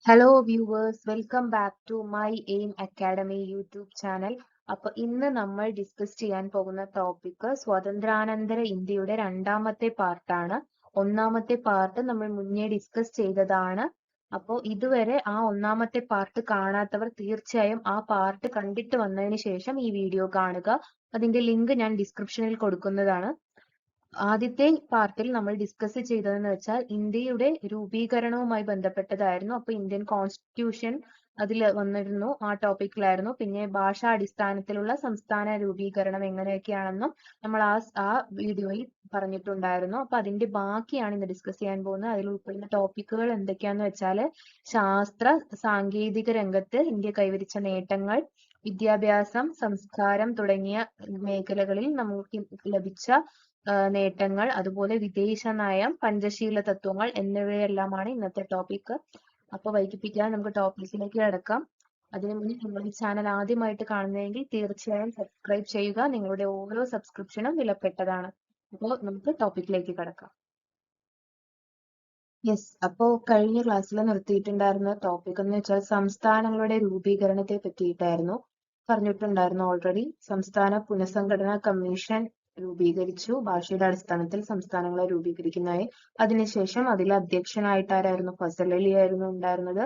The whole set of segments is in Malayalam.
Hello viewers, welcome back to my Aim Academy YouTube channel. അപ്പൊ ഇന്ന് നമ്മൾ ഡിസ്കസ് ചെയ്യാൻ പോകുന്ന ടോപ്പിക് സ്വാതന്ത്ര്യാനന്തര ഇന്ത്യയുടെ രണ്ടാമത്തെ പാർട്ടാണ്. ഒന്നാമത്തെ പാർട്ട് നമ്മൾ മുന്നേ ഡിസ്കസ് ചെയ്തതാണ്. അപ്പോൾ ഇതുവരെ ആ ഒന്നാമത്തെ പാർട്ട് കാണാത്തവർ തീർച്ചയായും ആ പാർട്ട് കണ്ടിട്ട് വന്നതിന് ശേഷം ഈ വീഡിയോ കാണുക. അതിന്റെ ലിങ്ക് ഞാൻ ഡിസ്ക്രിപ്ഷനിൽ കൊടുക്കുന്നതാണ്. ആദ്യത്തെ പാർട്ടിൽ നമ്മൾ ഡിസ്കസ് ചെയ്തതെന്ന് വെച്ചാൽ ഇന്ത്യയുടെ രൂപീകരണവുമായി ബന്ധപ്പെട്ടതായിരുന്നു. അപ്പൊ ഇന്ത്യൻ കോൺസ്റ്റിറ്റ്യൂഷൻ അതിൽ വന്നിരുന്നു, ആ ടോപ്പിക്കിലായിരുന്നു. പിന്നെ ഭാഷാ അടിസ്ഥാനത്തിലുള്ള സംസ്ഥാന രൂപീകരണം എങ്ങനെയൊക്കെയാണെന്നും നമ്മൾ ആ വീഡിയോയിൽ പറഞ്ഞിട്ടുണ്ടായിരുന്നു. അപ്പൊ അതിന്റെ ബാക്കിയാണ് ഇന്ന് ഡിസ്കസ് ചെയ്യാൻ പോകുന്നത്. അതിൽ ഉൾപ്പെടുന്ന ടോപ്പിക്കുകൾ എന്തൊക്കെയാന്ന് വെച്ചാൽ ശാസ്ത്ര സാങ്കേതിക രംഗത്ത് ഇന്ത്യ കൈവരിച്ച നേട്ടങ്ങൾ, വിദ്യാഭ്യാസം, സംസ്കാരം തുടങ്ങിയ മേഖലകളിൽ നമുക്ക് ലഭിച്ച നേട്ടങ്ങൾ, അതുപോലെ വിദേശ നയം, പഞ്ചശീല തത്വങ്ങൾ എന്നിവയെല്ലാമാണ് ഇന്നത്തെ ടോപ്പിക്. അപ്പൊ വൈകിപ്പിക്കാതെ നമുക്ക് ടോപ്പിക്കിലേക്ക് കിടക്കാം. അതിനു മുന്നേ നിങ്ങൾ ഈ ചാനൽ ആദ്യമായിട്ട് കാണുന്നതെങ്കിൽ തീർച്ചയായും സബ്സ്ക്രൈബ് ചെയ്യുക. നിങ്ങളുടെ ഓരോ സബ്സ്ക്രിപ്ഷനും വിലപ്പെട്ടതാണ്. അപ്പോൾ നമുക്ക് ടോപ്പിക്കിലേക്ക് കിടക്കാം. യെസ്, അപ്പോ കഴിഞ്ഞ ക്ലാസ്സിൽ നിർത്തിയിട്ടുണ്ടായിരുന്ന ടോപ്പിക് എന്ന് വെച്ചാൽ സംസ്ഥാനങ്ങളുടെ രൂപീകരണത്തെ പറ്റിയിട്ടായിരുന്നു. പറഞ്ഞിട്ടുണ്ടായിരുന്നു ഓൾറെഡി. സംസ്ഥാന പുനഃസംഘടനാ കമ്മീഷൻ രൂപീകരിച്ചു, ഭാഷയുടെ അടിസ്ഥാനത്തിൽ സംസ്ഥാനങ്ങളെ രൂപീകരിക്കുന്നതായി. അതിനുശേഷം അതിൽ അധ്യക്ഷനായിട്ട് ആരായിരുന്നു? ഫസൽ അലി ആയിരുന്നു ഉണ്ടായിരുന്നത്.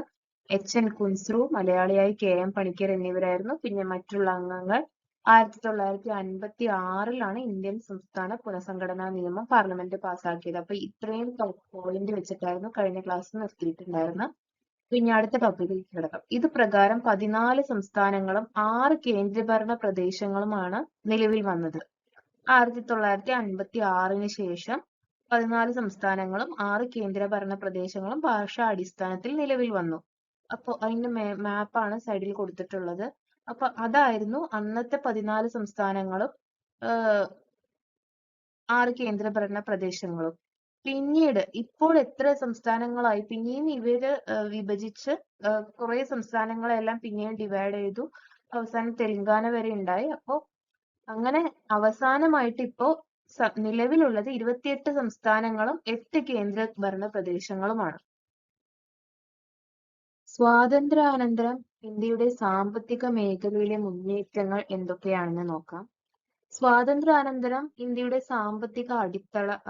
എൻ കുൻസ്രു, മലയാളിയായി എം പണിക്കർ എന്നിവരായിരുന്നു പിന്നെ മറ്റുള്ള അംഗങ്ങൾ. 1956 ഇന്ത്യൻ സംസ്ഥാന പുനഃസംഘടനാ നിയമം പാർലമെന്റ് പാസ്സാക്കിയത്. അപ്പൊ ഇത്രയും പോയിന്റ് വെച്ചിട്ടായിരുന്നു കഴിഞ്ഞ ക്ലാസ് നിർത്തിയിട്ടുണ്ടായിരുന്നത്. ഇനി അടുത്ത ടോപ്പിക്കിലേക്ക് കിടക്കാം. ഇത് പ്രകാരം 14 സംസ്ഥാനങ്ങളും 6 കേന്ദ്രഭരണ പ്രദേശങ്ങളുമാണ് നിലവിൽ വന്നത്. 1956 ശേഷം 14 സംസ്ഥാനങ്ങളും 6 കേന്ദ്രഭരണ പ്രദേശങ്ങളും ഭാഷാ അടിസ്ഥാനത്തിൽ നിലവിൽ വന്നു. അപ്പോൾ അതിന്റെ മാപ്പാണ് സൈഡിൽ കൊടുത്തിട്ടുള്ളത്. അപ്പൊ അതായിരുന്നു അന്നത്തെ 14 സംസ്ഥാനങ്ങളും 6 കേന്ദ്രഭരണ പ്രദേശങ്ങളും. പിന്നീട് ഇപ്പോൾ എത്ര സംസ്ഥാനങ്ങളായി? പിന്നെയും ഇവര് വിഭജിച്ച് കുറെ സംസ്ഥാനങ്ങളെല്ലാം പിന്നെയും ഡിവൈഡ് ചെയ്തു. അവസാനം തെലങ്കാന വരെ ഉണ്ടായി. അപ്പോ അങ്ങനെ അവസാനമായിട്ട് ഇപ്പോ നിലവിലുള്ളത് 28 സംസ്ഥാനങ്ങളും 8 കേന്ദ്ര ഭരണ പ്രദേശങ്ങളുമാണ്. സ്വാതന്ത്ര്യാനന്തരം ഇന്ത്യയുടെ സാമ്പത്തിക മേഖലയിലെ മുന്നേറ്റങ്ങൾ എന്തൊക്കെയാണെന്ന് നോക്കാം. സ്വാതന്ത്ര്യാനന്തരം ഇന്ത്യയുടെ സാമ്പത്തിക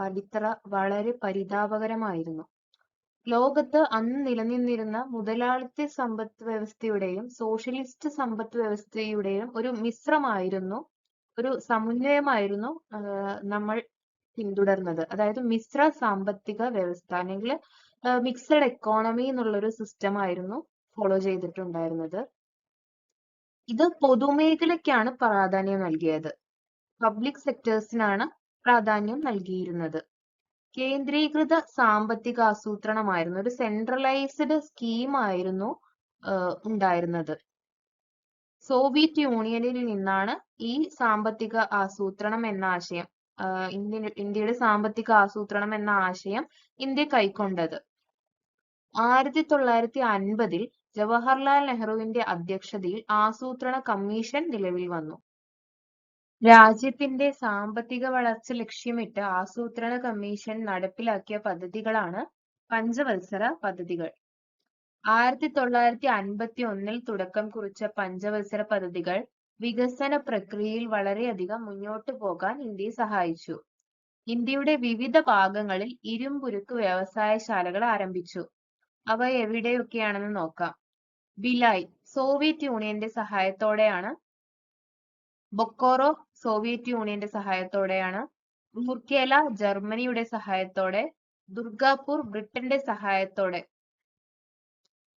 അടിത്തറ വളരെ പരിതാപകരമായിരുന്നു. ലോകത്ത് അന്ന് നിലനിന്നിരുന്ന മുതലാളിത്ത സമ്പദ് വ്യവസ്ഥയുടെയും സോഷ്യലിസ്റ്റ് സമ്പദ് വ്യവസ്ഥയുടെയും ഒരു മിശ്രമായിരുന്നു, ഒരു സമന്വയമായിരുന്നു നമ്മൾ പിന്തുടർന്നത്. അതായത് മിശ്ര സാമ്പത്തിക വ്യവസ്ഥ അല്ലെങ്കിൽ മിക്സഡ് എക്കോണമി എന്നുള്ളൊരു സിസ്റ്റം ആയിരുന്നു ഫോളോ ചെയ്തിട്ടുണ്ടായിരുന്നത്. ഇത് പൊതുമേഖലയ്ക്കാണ് പ്രാധാന്യം നൽകിയത്. പബ്ലിക് സെക്ടേഴ്സിനാണ് പ്രാധാന്യം നൽകിയിരുന്നത്. കേന്ദ്രീകൃത സാമ്പത്തിക ആസൂത്രണമായിരുന്നു, ഒരു സെൻട്രലൈസ്ഡ് സ്കീമായിരുന്നു ഉണ്ടായിരുന്നത്. സോവിയറ്റ് യൂണിയനിൽ നിന്നാണ് ഈ സാമ്പത്തിക ആസൂത്രണം എന്ന ആശയം, ഇന്ത്യയുടെ സാമ്പത്തിക ആസൂത്രണം എന്ന ആശയം ഇന്ത്യ കൈക്കൊണ്ടത്. 1950 ജവഹർലാൽ നെഹ്റുവിന്റെ അധ്യക്ഷതയിൽ ആസൂത്രണ കമ്മീഷൻ നിലവിൽ വന്നു. രാജ്യത്തിന്റെ സാമ്പത്തിക വളർച്ച ലക്ഷ്യമിട്ട് ആസൂത്രണ കമ്മീഷൻ നടപ്പിലാക്കിയ പദ്ധതികളാണ് പഞ്ചവത്സര പദ്ധതികൾ. 1951 തുടക്കം കുറിച്ച പഞ്ചവത്സര പദ്ധതികൾ വികസന പ്രക്രിയയിൽ വളരെയധികം മുന്നോട്ടു പോകാൻ ഇന്ത്യയെ സഹായിച്ചു. ഇന്ത്യയുടെ വിവിധ ഭാഗങ്ങളിൽ ഇരുമ്പുരുക്ക് വ്യവസായശാലകൾ ആരംഭിച്ചു. അവ എവിടെയൊക്കെയാണെന്ന് നോക്കാം. ഭിലായ് സോവിയറ്റ് യൂണിയന്റെ സഹായത്തോടെയാണ്. ബൊക്കോറോ സോവിയറ്റ് യൂണിയന്റെ സഹായത്തോടെയാണ്. റൂർക്കേല ജർമ്മനിയുടെ സഹായത്തോടെ. ദുർഗാപൂർ ബ്രിട്ടന്റെ സഹായത്തോടെ.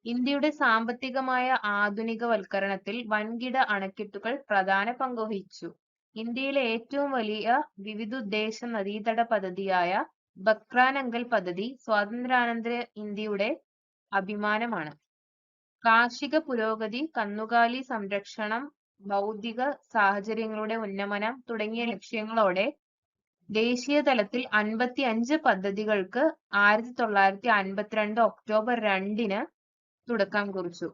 ഇന്ത്യയുടെ സാമ്പത്തികമായ ആധുനികവൽക്കരണത്തിൽ വൻകിട അണക്കെട്ടുകൾ പ്രധാന പങ്കുവഹിച്ചു. ഇന്ത്യയിലെ ഏറ്റവും വലിയ വിവിധോദ്ദേശ നദീതട പദ്ധതിയായ ബക്രാനങ്കൽ പദ്ധതി സ്വാതന്ത്ര്യാനന്തര ഇന്ത്യയുടെ അഭിമാനമാണ്. കാർഷിക പുരോഗതി, കന്നുകാലി സംരക്ഷണം, ഭൗതിക സാഹചര്യങ്ങളുടെ ഉന്നമനം തുടങ്ങിയ ലക്ഷ്യങ്ങളോടെ ദേശീയ തലത്തിൽ 55 പദ്ധതികൾക്ക് 1952 ഒക്ടോബർ 2 തുടക്കം കുറിച്ചു.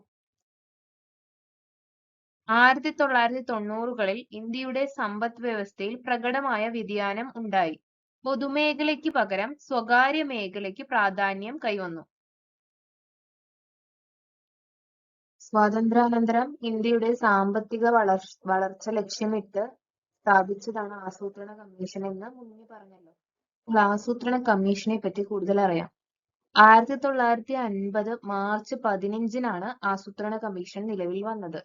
1990കളിൽ ഇന്ത്യയുടെ സമ്പദ് വ്യവസ്ഥയിൽ പ്രകടമായ വ്യതിയാനം ഉണ്ടായി. പൊതുമേഖലയ്ക്ക് പകരം സ്വകാര്യ മേഖലയ്ക്ക് പ്രാധാന്യം കൈവന്നു. സ്വാതന്ത്ര്യാനന്തരം ഇന്ത്യയുടെ സാമ്പത്തിക വളർച്ച ലക്ഷ്യമിട്ട് സ്ഥാപിച്ചതാണ് ആസൂത്രണ കമ്മീഷൻ എന്ന് മുന്നേ പറഞ്ഞല്ലോ. ആസൂത്രണ കമ്മീഷനെ പറ്റി കൂടുതൽ അറിയാം. 1950 മാർച്ച് 15-നാണ് ആസൂത്രണ കമ്മീഷൻ നിലവിൽ വന്നത്.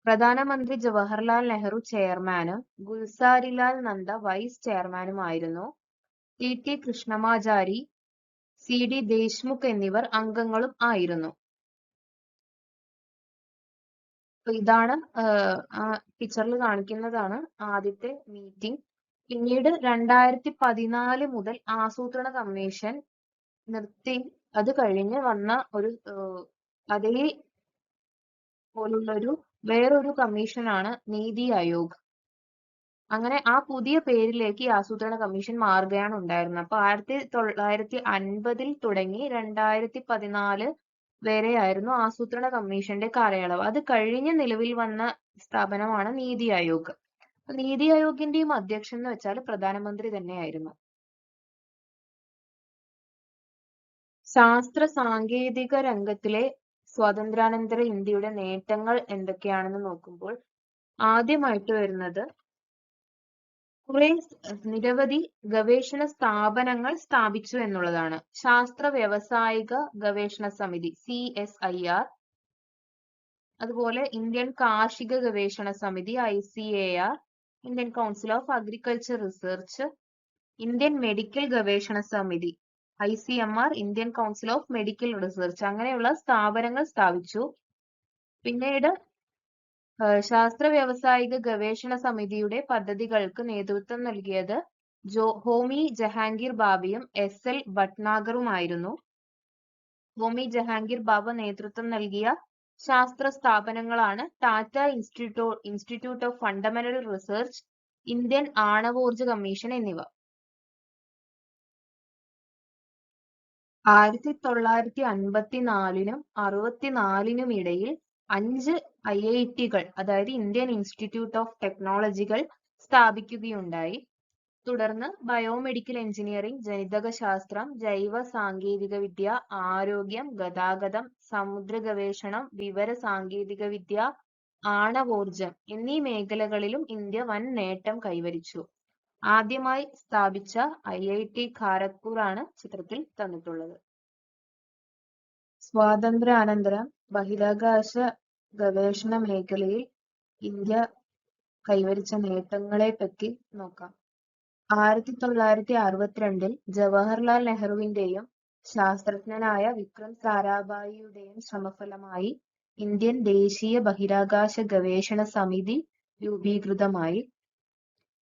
പ്രധാനമന്ത്രി ജവഹർലാൽ നെഹ്റു ചെയർമാനും ഗുൽസാരിലാൽ നന്ദ വൈസ് ചെയർമാനുമായിരുന്നു. ടി കൃഷ്ണമാചാരി, സി ദേശ്മുഖ് എന്നിവർ അംഗങ്ങളും ആയിരുന്നു. അപ്പൊ ഇതാണ് ആ പിക്ചറിൽ കാണിക്കുന്നതാണ് ആദ്യത്തെ മീറ്റിംഗ്. പിന്നീട് 2014 മുതൽ ആസൂത്രണ കമ്മീഷൻ നിർത്തി. അത് കഴിഞ്ഞ് വന്ന ഒരു അതേ പോലുള്ളൊരു വേറൊരു കമ്മീഷനാണ് നീതി ആയോഗ്. അങ്ങനെ ആ പുതിയ പേരിലേക്ക് ഈ ആസൂത്രണ കമ്മീഷൻ മാറുകയാണ് ഉണ്ടായിരുന്നത്. അപ്പൊ 1950 തുടങ്ങി 2014 വരെയായിരുന്നു ആസൂത്രണ കമ്മീഷന്റെ കാലയളവ്. അത് കഴിഞ്ഞ് നിലവിൽ വന്ന സ്ഥാപനമാണ് നീതി ആയോഗ്. നീതി ആയോഗിന്റെയും അധ്യക്ഷൻ എന്ന് വെച്ചാൽ പ്രധാനമന്ത്രി തന്നെയായിരുന്നു. ശാസ്ത്ര സാങ്കേതിക രംഗത്തിലെ സ്വാതന്ത്ര്യാനന്തര ഇന്ത്യയുടെ നേട്ടങ്ങൾ എന്തൊക്കെയാണെന്ന് നോക്കുമ്പോൾ ആദ്യമായിട്ട് വരുന്നത് നിരവധി ഗവേഷണ സ്ഥാപനങ്ങൾ സ്ഥാപിച്ചു എന്നുള്ളതാണ്. ശാസ്ത്ര വ്യവസായിക ഗവേഷണ സമിതി CSIR, അതുപോലെ ഇന്ത്യൻ കാർഷിക ഗവേഷണ സമിതി ICAR, Indian council of agriculture research, Indian medical ഗവേഷണ സമിതി ICMR, Indian council of medical research, അങ്ങനെയുള്ള സ്ഥാപനങ്ങൾ സ്ഥാപിച്ചു. പിന്നീട് ശാസ്ത്ര വ്യവസായിക ഗവേഷണ സമിതിയുടെ പദ്ധതികൾക്ക് നേതൃത്വം നൽകിയത് ഹോമി ജഹാംഗീർ ബാബയും SL ഭട്നാഗറുമായിരുന്നു. ഹോമി ജഹാംഗീർ ബാബ നേതൃത്വം നൽകിയ ശാസ്ത്ര സ്ഥാപനങ്ങളാണ് Tata institute of fundamental research, Indian ആണവോർജ കമ്മീഷൻ എന്നിവ. 1954-നും 64-നും ഇടയിൽ 5 IIT-കൾ, അതായത് ഇന്ത്യൻ ഇൻസ്റ്റിറ്റ്യൂട്ട് ഓഫ് ടെക്നോളജികൾ സ്ഥാപിക്കുകയുണ്ടായി. തുടർന്ന് ബയോമെഡിക്കൽ എഞ്ചിനീയറിംഗ്, ജനിതക ശാസ്ത്രം, ജൈവ സാങ്കേതിക വിദ്യ, ആരോഗ്യം, ഗതാഗതം, സമുദ്ര ഗവേഷണം, വിവര സാങ്കേതിക വിദ്യ, ആണവോർജം എന്നീ മേഖലകളിലും ഇന്ത്യ വൻ നേട്ടം കൈവരിച്ചു. ആദ്യമായി സ്ഥാപിച്ച IIT ഖാരഗ്പൂർ ആണ് ചിത്രത്തിൽ തന്നിട്ടുള്ളത്. സ്വാതന്ത്ര്യാനന്തരം ബഹിരാകാശ ഗവേഷണ മേഖലയിൽ ഇന്ത്യ കൈവരിച്ച നേട്ടങ്ങളെ പറ്റി നോക്കാം. 1962-ൽ ജവഹർലാൽ നെഹ്റുവിന്റെയും ശാസ്ത്രജ്ഞനായ വിക്രം സാരാഭായിയുടെയും ശ്രമഫലമായി ഇന്ത്യൻ ദേശീയ ബഹിരാകാശ ഗവേഷണ സമിതി രൂപീകൃതമായി.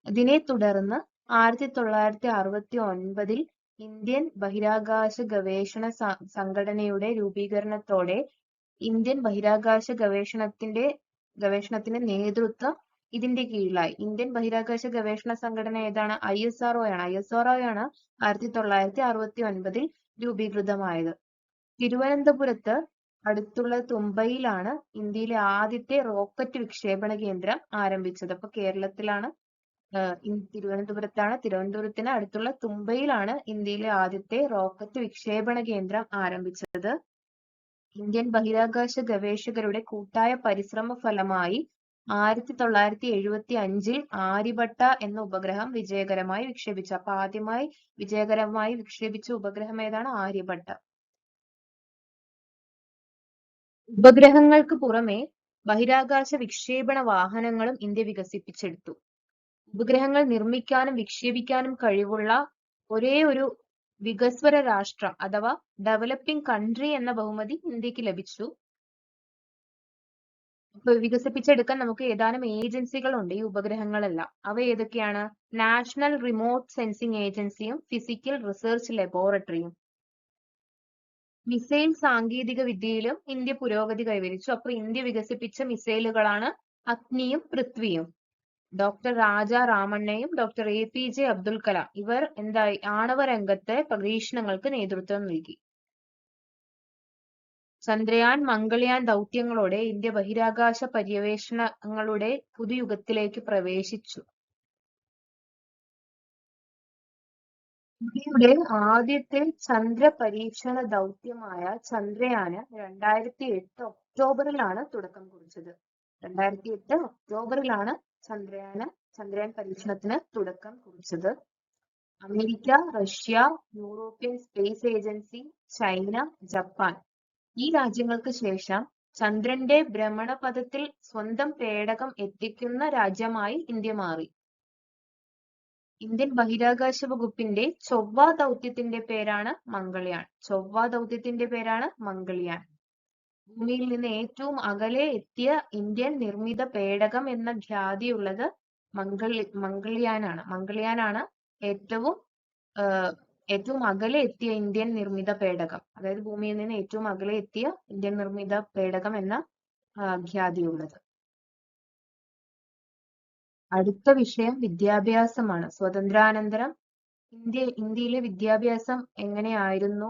ഇതിനെ തുടർന്ന് 1969-ൽ ഇന്ത്യൻ ബഹിരാകാശ ഗവേഷണ സംഘടനയുടെ രൂപീകരണത്തോടെ ഇന്ത്യൻ ബഹിരാകാശ ഗവേഷണത്തിന് നേതൃത്വം ഇതിന്റെ കീഴിലായി. ഇന്ത്യൻ ബഹിരാകാശ ഗവേഷണ സംഘടന ഏതാണ്? ISRO ആണ്. ISRO ആണ് 1969-ൽ രൂപീകൃതമായത്. തിരുവനന്തപുരത്ത് അടുത്തുള്ള തുമ്പയിലാണ് ഇന്ത്യയിലെ ആദ്യത്തെ റോക്കറ്റ് വിക്ഷേപണ കേന്ദ്രം ആരംഭിച്ചത്. അപ്പൊ കേരളത്തിലാണ്, തിരുവനന്തപുരത്തിന് അടുത്തുള്ള തുമ്പയിലാണ് ഇന്ത്യയിലെ ആദ്യത്തെ റോക്കറ്റ് വിക്ഷേപണ കേന്ദ്രം ആരംഭിച്ചത്. ഇന്ത്യൻ ബഹിരാകാശ ഗവേഷകരുടെ കൂട്ടായ പരിശ്രമ ഫലമായി 1975-ൽ ആര്യഭട്ട എന്ന ഉപഗ്രഹം വിജയകരമായി വിക്ഷേപിച്ചു. അപ്പൊ ആദ്യമായി വിജയകരമായി വിക്ഷേപിച്ച ഉപഗ്രഹം ഏതാണ്? ആര്യഭട്ട. ഉപഗ്രഹങ്ങൾക്ക് പുറമെ ബഹിരാകാശ വിക്ഷേപണ വാഹനങ്ങളും ഇന്ത്യ വികസിപ്പിച്ചെടുത്തു. ഉപഗ്രഹങ്ങൾ നിർമ്മിക്കാനും വിക്ഷേപിക്കാനും കഴിവുള്ള ഒരേ ഒരു വികസ്വര രാഷ്ട്രം അഥവാ ഡെവലപ്പിംഗ് കൺട്രി എന്ന ബഹുമതി ഇന്ത്യക്ക് ലഭിച്ചു. വികസിപ്പിച്ചെടുക്കാൻ നമുക്ക് ഏതാനും ഏജൻസികളുണ്ട് ഈ ഉപഗ്രഹങ്ങളെല്ലാം. അവ ഏതൊക്കെയാണ്? നാഷണൽ റിമോട്ട് സെൻസിംഗ് ഏജൻസിയും ഫിസിക്കൽ റിസർച്ച് ലബോറട്ടറിയും. മിസൈൽ സാങ്കേതിക വിദ്യയിലും ഇന്ത്യ പുരോഗതി കൈവരിച്ചു. അപ്പൊ ഇന്ത്യ വികസിപ്പിച്ച മിസൈലുകളാണ് അഗ്നിയും പൃഥ്വിയും. ഡോക്ടർ രാജ രാമണ്ണയും ഡോക്ടർ APJ അബ്ദുൽ കലാം ഇവർ ആണവ രംഗത്തെ പരീക്ഷണങ്ങൾക്ക് നേതൃത്വം നൽകി. ചന്ദ്രയാൻ, മംഗൾയാൻ ദൗത്യങ്ങളോടെ ഇന്ത്യ ബഹിരാകാശ പര്യവേഷണങ്ങളുടെ പുതുയുഗത്തിലേക്ക് പ്രവേശിച്ചു. ഇന്ത്യയുടെ ആദ്യത്തെ ചന്ദ്ര പരീക്ഷണ ദൗത്യമായ ചന്ദ്രയാന് 2008 ഒക്ടോബറിലാണ് തുടക്കം കുറിച്ചത്. 2008 ഒക്ടോബറിലാണ് ചന്ദ്രയാൻ പരീക്ഷണത്തിന് തുടക്കം കുറിച്ചത്. America, Russia, European space agency, China, Japan ഈ രാജ്യങ്ങൾക്ക് ശേഷം ചന്ദ്രന്റെ ഭ്രമണപഥത്തിൽ സ്വന്തം പേടകം എത്തിക്കുന്ന രാജ്യമായി ഇന്ത്യ മാറി. ഇന്ത്യൻ ബഹിരാകാശ വകുപ്പിന്റെ ചൊവ്വ ദൗത്യത്തിന്റെ പേരാണ് മംഗൾയാൻ. ഭൂമിയിൽ നിന്ന് ഏറ്റവും അകലെ എത്തിയ ഇന്ത്യൻ നിർമ്മിത പേടകം എന്ന ഖ്യാതിയുള്ളത് മംഗൾയാനാണ്. മംഗൾയാനാണ് ഏറ്റവും അകലെ എത്തിയ ഇന്ത്യൻ നിർമ്മിത പേടകം. അതായത് ഭൂമിയിൽ നിന്ന് ഏറ്റവും അകലെ എത്തിയ ഇന്ത്യൻ നിർമ്മിത പേടകം എന്ന ഖ്യാതിയുള്ളത്. അടുത്ത വിഷയം വിദ്യാഭ്യാസമാണ്. സ്വതന്ത്രാനന്തരം ഇന്ത്യയിലെ വിദ്യാഭ്യാസം എങ്ങനെയായിരുന്നു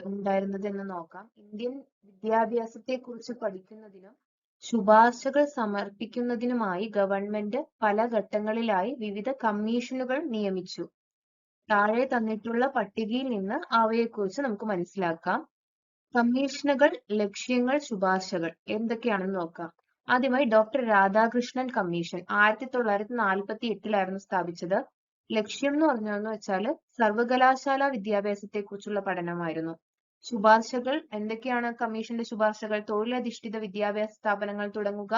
ഉണ്ടായിരുന്നത് എന്ന് നോക്കാം. ഇന്ത്യൻ വിദ്യാഭ്യാസത്തെ കുറിച്ച് പഠിക്കുന്നതിനും ശുപാർശകൾ സമർപ്പിക്കുന്നതിനുമായി ഗവൺമെന്റ് പല ഘട്ടങ്ങളിലായി വിവിധ കമ്മീഷനുകൾ നിയമിച്ചു. താഴെ തന്നിട്ടുള്ള പട്ടികയിൽ നിന്ന് അവയെക്കുറിച്ച് നമുക്ക് മനസ്സിലാക്കാം. കമ്മീഷനുകൾ, ലക്ഷ്യങ്ങൾ, ശുപാർശകൾ എന്തൊക്കെയാണെന്ന് നോക്കാം. ആദ്യമായി ഡോക്ടർ രാധാകൃഷ്ണൻ കമ്മീഷൻ 1948 സ്ഥാപിച്ചത്. ലക്ഷ്യം എന്ന് പറഞ്ഞതെന്ന് വെച്ചാൽ സർവകലാശാല വിദ്യാഭ്യാസത്തെ കുറിച്ചുള്ള പഠനമായിരുന്നു. ശുപാർശകൾ എന്തൊക്കെയാണ്? കമ്മീഷന്റെ ശുപാർശകൾ: തൊഴിലധിഷ്ഠിത വിദ്യാഭ്യാസ സ്ഥാപനങ്ങൾ തുടങ്ങുക,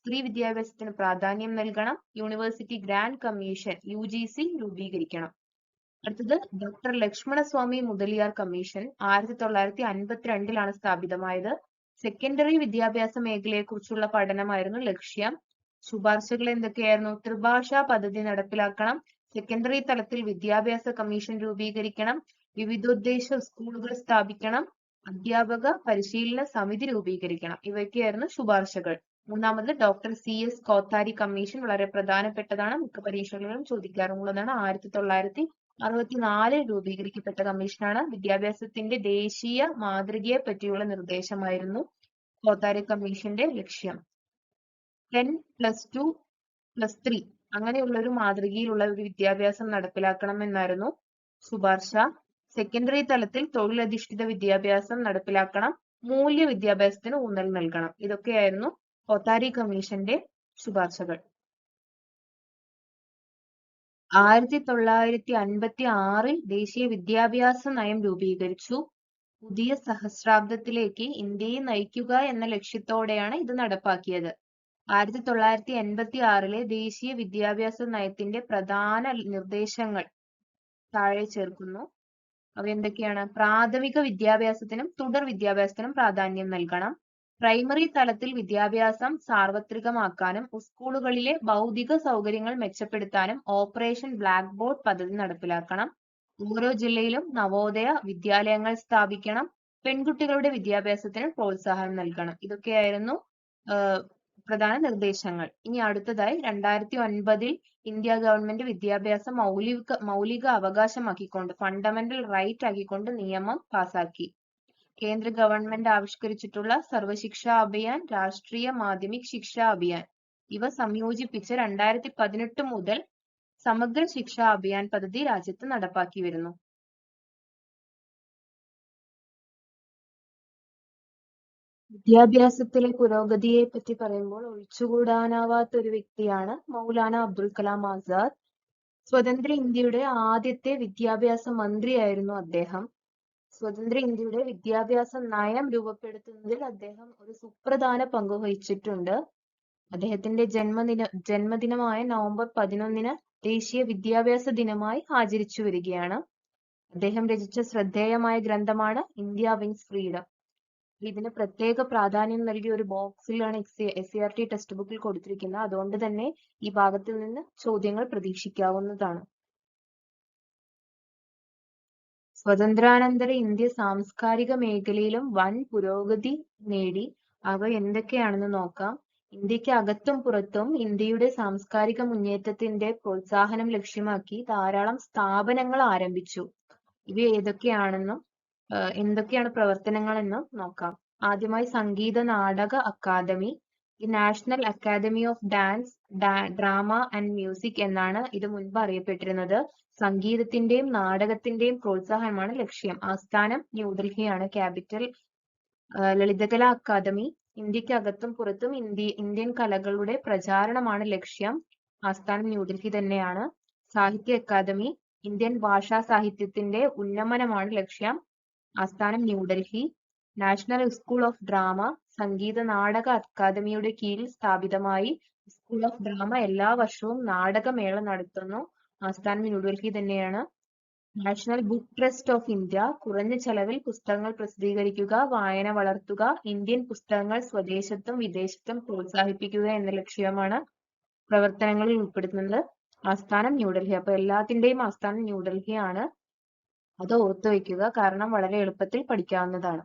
സ്ത്രീ വിദ്യാഭ്യാസത്തിന് പ്രാധാന്യം നൽകണം, യൂണിവേഴ്സിറ്റി ഗ്രാൻഡ് കമ്മീഷൻ UGC രൂപീകരിക്കണം. അടുത്തത് ഡോക്ടർ ലക്ഷ്മണസ്വാമി മുതലിയാർ കമ്മീഷൻ 1952 സ്ഥാപിതമായത്. സെക്കൻഡറി വിദ്യാഭ്യാസ മേഖലയെ കുറിച്ചുള്ള പഠനമായിരുന്നു ലക്ഷ്യം. ശുപാർശകൾ എന്തൊക്കെയായിരുന്നു? ത്രിഭാഷാ പദ്ധതി നടപ്പിലാക്കണം, സെക്കൻഡറി തലത്തിൽ വിദ്യാഭ്യാസ കമ്മീഷൻ രൂപീകരിക്കണം, വിവിധോദ്ദേശ സ്കൂളുകൾ സ്ഥാപിക്കണം, അധ്യാപക പരിശീലന സമിതി രൂപീകരിക്കണം. ഇവയൊക്കെയായിരുന്നു ശുപാർശകൾ. മൂന്നാമത് ഡോക്ടർ CS കോത്താരി കമ്മീഷൻ വളരെ പ്രധാനപ്പെട്ടതാണ്, മിക്ക പരീക്ഷകളിലും ചോദിക്കാറുള്ളതാണ്. 1964 രൂപീകരിക്കപ്പെട്ട കമ്മീഷനാണ്. വിദ്യാഭ്യാസത്തിന്റെ ദേശീയ മാതൃകയെ പറ്റിയുള്ള നിർദ്ദേശമായിരുന്നു കോത്താരി കമ്മീഷന്റെ ലക്ഷ്യം. 10 +2 +3 അങ്ങനെയുള്ള ഒരു മാതൃകയിലുള്ള ഒരു വിദ്യാഭ്യാസം നടപ്പിലാക്കണം എന്നായിരുന്നു ശുപാർശ. സെക്കൻഡറി തലത്തിൽ തൊഴിലധിഷ്ഠിത വിദ്യാഭ്യാസം നടപ്പിലാക്കണം, മൂല്യ വിദ്യാഭ്യാസത്തിന് ഊന്നൽ നൽകണം. ഇതൊക്കെയായിരുന്നു കോത്താരി കമ്മീഷന്റെ ശുപാർശകൾ. 1956 ദേശീയ വിദ്യാഭ്യാസ നയം രൂപീകരിച്ചു. പുതിയ സഹസ്രാബ്ദത്തിലേക്ക് ഇന്ത്യയെ നയിക്കുക എന്ന ലക്ഷ്യത്തോടെയാണ് ഇത് നടപ്പാക്കിയത്. 1986 ദേശീയ വിദ്യാഭ്യാസ നയത്തിന്റെ പ്രധാന നിർദ്ദേശങ്ങൾ താഴെ ചേർക്കുന്നു. അവ എന്തൊക്കെയാണ്? പ്രാഥമിക വിദ്യാഭ്യാസത്തിനും തുടർ വിദ്യാഭ്യാസത്തിനും പ്രാധാന്യം നൽകണം. പ്രൈമറി തലത്തിൽ വിദ്യാഭ്യാസം സാർവത്രികമാക്കാനും സ്കൂളുകളിലെ ഭൗതിക സൗകര്യങ്ങൾ മെച്ചപ്പെടുത്താനും ഓപ്പറേഷൻ ബ്ലാക്ക് ബോർഡ് പദ്ധതി നടപ്പിലാക്കണം. ഓരോ ജില്ലയിലും നവോദയ വിദ്യാലയങ്ങൾ സ്ഥാപിക്കണം. പെൺകുട്ടികളുടെ വിദ്യാഭ്യാസത്തിന് പ്രോത്സാഹനം നൽകണം. ഇതൊക്കെയായിരുന്നു പ്രധാന നിർദ്ദേശങ്ങൾ. ഇനി അടുത്തതായി 2009 ഇന്ത്യ ഗവൺമെന്റ് വിദ്യാഭ്യാസം മൗലിക അവകാശമാക്കിക്കൊണ്ട്, ഫണ്ടമെന്റൽ റൈറ്റ് ആക്കിക്കൊണ്ട് നിയമം പാസാക്കി. കേന്ദ്ര ഗവൺമെന്റ് ആവിഷ്കരിച്ചിട്ടുള്ള സർവശിക്ഷാ അഭിയാൻ, രാഷ്ട്രീയ മാധ്യമിക് ശിക്ഷാ അഭിയാൻ ഇവ സംയോജിപ്പിച്ച് 2018 മുതൽ സമഗ്ര ശിക്ഷാ അഭിയാൻ പദ്ധതി രാജ്യത്ത് നടപ്പാക്കി വരുന്നു. വിദ്യാഭ്യാസത്തിലെ പുരോഗതിയെ പറ്റി പറയുമ്പോൾ ഒഴിച്ചുകൂടാനാവാത്ത ഒരു വ്യക്തിയാണ് മൗലാന അബ്ദുൽ കലാം ആസാദ്. സ്വതന്ത്ര ഇന്ത്യയുടെ ആദ്യത്തെ വിദ്യാഭ്യാസ മന്ത്രിയായിരുന്നു അദ്ദേഹം. സ്വതന്ത്ര ഇന്ത്യയുടെ വിദ്യാഭ്യാസ നയം രൂപപ്പെടുത്തുന്നതിൽ അദ്ദേഹം ഒരു സുപ്രധാന പങ്ക് വഹിച്ചിട്ടുണ്ട്. അദ്ദേഹത്തിന്റെ ജന്മദിനമായ നവംബർ 11 ദേശീയ വിദ്യാഭ്യാസ ദിനമായി ആചരിച്ചു വരികയാണ്. അദ്ദേഹം രചിച്ച ശ്രദ്ധേയമായ ഗ്രന്ഥമാണ് ഇന്ത്യ വിൻസ് ഫ്രീഡം. ഇതിന് പ്രത്യേക പ്രാധാന്യം നൽകിയ ഒരു ബോക്സിലാണ് SCERT ടെക്സ്റ്റ് ബുക്കിൽ കൊടുത്തിരിക്കുന്നത്. അതുകൊണ്ട് തന്നെ ഈ ഭാഗത്തിൽ നിന്ന് ചോദ്യങ്ങൾ പ്രതീക്ഷിക്കാവുന്നതാണ്. സ്വതന്ത്രാനന്തര ഇന്ത്യ സാംസ്കാരിക മേഖലയിലും വൻ പുരോഗതി നേടി. അവ എന്തൊക്കെയാണെന്ന് നോക്കാം. ഇന്ത്യക്ക് അകത്തും പുറത്തും ഇന്ത്യയുടെ സാംസ്കാരിക മുന്നേറ്റത്തിന്റെ പ്രോത്സാഹനം ലക്ഷ്യമാക്കി ധാരാളം സ്ഥാപനങ്ങൾ ആരംഭിച്ചു. ഇവ ഏതൊക്കെയാണെന്നും എന്തൊക്കെയാണ് പ്രവർത്തനങ്ങളെന്നും നോക്കാം. ആദ്യമായി Sangeetha Nataka academy, the national academy of dance, drama and music എന്നാണ് ഇത് മുൻപ് അറിയപ്പെട്ടിരുന്നത്. സംഗീതത്തിന്റെയും നാടകത്തിന്റെയും പ്രോത്സാഹനമാണ് ലക്ഷ്യം. ആസ്ഥാനം ന്യൂഡൽഹിയാണ്. Capital Lalithakala academy. ഇന്ത്യക്കകത്തും പുറത്തും ഇന്ത്യൻ കലകളുടെ പ്രചാരണമാണ് ലക്ഷ്യം. ആസ്ഥാനം ന്യൂഡൽഹി തന്നെയാണ്. സാഹിത്യ അക്കാദമി ഇന്ത്യൻ ഭാഷാ സാഹിത്യത്തിന്റെ ഉന്നമനമാണ് ലക്ഷ്യം. ആസ്ഥാനം ന്യൂഡൽഹി. National school of drama Sangeet Natak അക്കാദമിയുടെ കീഴിൽ സ്ഥാപിതമായി. സ്കൂൾ ഓഫ് ഡ്രാമ എല്ലാ വർഷവും നാടകമേള നടത്തുന്നു. ആസ്ഥാനം ന്യൂഡൽഹി തന്നെയാണ്. National book trust of India കുറഞ്ഞ ചെലവിൽ പുസ്തകങ്ങൾ പ്രസിദ്ധീകരിക്കുക, വായന വളർത്തുക, ഇന്ത്യൻ പുസ്തകങ്ങൾ സ്വദേശത്തും വിദേശത്തും പ്രോത്സാഹിപ്പിക്കുക എന്ന ലക്ഷ്യമാണ് പ്രവർത്തനങ്ങളിൽ ഉൾപ്പെടുത്തുന്നത്. ആസ്ഥാനം ന്യൂഡൽഹി. അപ്പൊ എല്ലാത്തിന്റെയും ആസ്ഥാനം ന്യൂഡൽഹി ആണ്. അത് ഓർത്തു വെക്കുക, കാരണം വളരെ എളുപ്പത്തിൽ പഠിക്കാവുന്നതാണ്.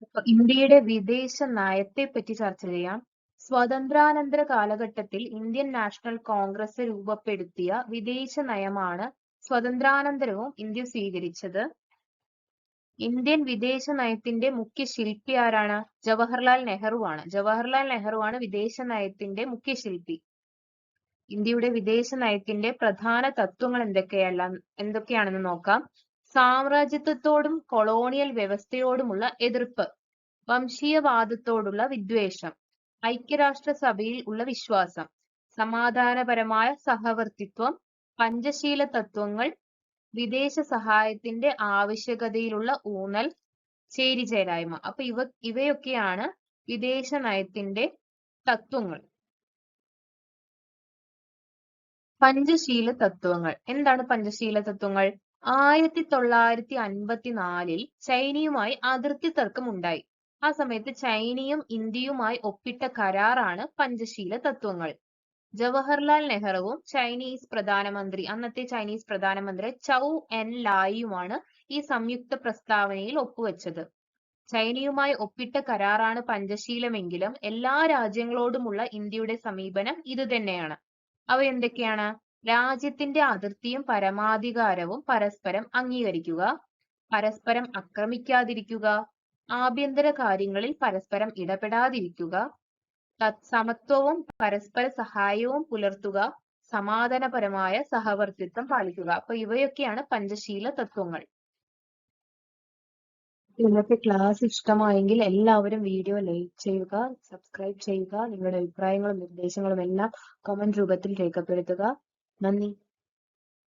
അപ്പൊ ഇന്ത്യയുടെ വിദേശ നയത്തെ പറ്റി ചർച്ച ചെയ്യാം. സ്വാതന്ത്ര്യാനന്തര കാലഘട്ടത്തിൽ ഇന്ത്യൻ നാഷണൽ കോൺഗ്രസ് രൂപപ്പെടുത്തിയ വിദേശ നയമാണ് സ്വാതന്ത്ര്യാനന്തരവും ഇന്ത്യ സ്വീകരിച്ചത്. ഇന്ത്യൻ വിദേശ നയത്തിന്റെ മുഖ്യ ശില്പി ആരാണ്? ജവഹർലാൽ നെഹ്റു ആണ്. ജവഹർലാൽ നെഹ്റു ആണ് വിദേശ നയത്തിന്റെ മുഖ്യ ശില്പി. ഇന്ത്യയുടെ വിദേശ നയത്തിന്റെ പ്രധാന തത്വങ്ങൾ എന്തൊക്കെയാണെന്ന് നോക്കാം. സാമ്രാജ്യത്വത്തോടും കൊളോണിയൽ വ്യവസ്ഥയോടുമുള്ള എതിർപ്പ്, വംശീയവാദത്തോടുള്ള വിദ്വേഷം, ഐക്യരാഷ്ട്രസഭയിൽ ഉള്ള വിശ്വാസം, സമാധാനപരമായ സഹവർത്തിത്വം, പഞ്ചശീല തത്വങ്ങൾ, വിദേശ സഹായത്തിന്റെ ആവശ്യകതയിലുള്ള ഊന്നൽ, ചേരിചേരായ്മ. അപ്പൊ ഇവയൊക്കെയാണ് വിദേശ നയത്തിന്റെ തത്വങ്ങൾ. പഞ്ചശീല തത്വങ്ങൾ. എന്താണ് പഞ്ചശീല തത്വങ്ങൾ? 1954 ചൈനയുമായി അതിർത്തി തർക്കം ഉണ്ടായി. ആ സമയത്ത് ചൈനയും ഇന്ത്യയുമായി ഒപ്പിട്ട കരാറാണ് പഞ്ചശീല തത്വങ്ങൾ. ജവഹർലാൽ നെഹ്റുവും അന്നത്തെ ചൈനീസ് പ്രധാനമന്ത്രി ചൗ എൻ ലായിയുമാണ് ഈ സംയുക്ത പ്രസ്താവനയിൽ ഒപ്പുവെച്ചത്. ചൈനയുമായി ഒപ്പിട്ട കരാറാണ് പഞ്ചശീലമെങ്കിലും എല്ലാ രാജ്യങ്ങളോടുമുള്ള ഇന്ത്യയുടെ സമീപനം ഇതുതന്നെയാണ്. അവ എന്തൊക്കെയാണ്? രാജ്യത്തിന്റെ അതിർത്തിയും പരമാധികാരവും പരസ്പരം അംഗീകരിക്കുക, പരസ്പരം ആക്രമിക്കാതിരിക്കുക, ആഭ്യന്തര കാര്യങ്ങളിൽ പരസ്പരം ഇടപെടാതിരിക്കുക, സമത്വവും പരസ്പര സഹായവും പുലർത്തുക, സമാധാനപരമായ സഹവർത്തിത്വം പാലിക്കുക. അപ്പൊ ഇവയൊക്കെയാണ് പഞ്ചശീല തത്വങ്ങൾ. ഇന്നത്തെ ക്ലാസ് ഇഷ്ടമായെങ്കിൽ എല്ലാവരും വീഡിയോ ലൈക്ക് ചെയ്യുക, സബ്സ്ക്രൈബ് ചെയ്യുക, നിങ്ങളുടെ അഭിപ്രായങ്ങളും നിർദ്ദേശങ്ങളും എല്ലാം കമന്റ് രൂപത്തിൽ രേഖപ്പെടുത്തുക. നന്ദി.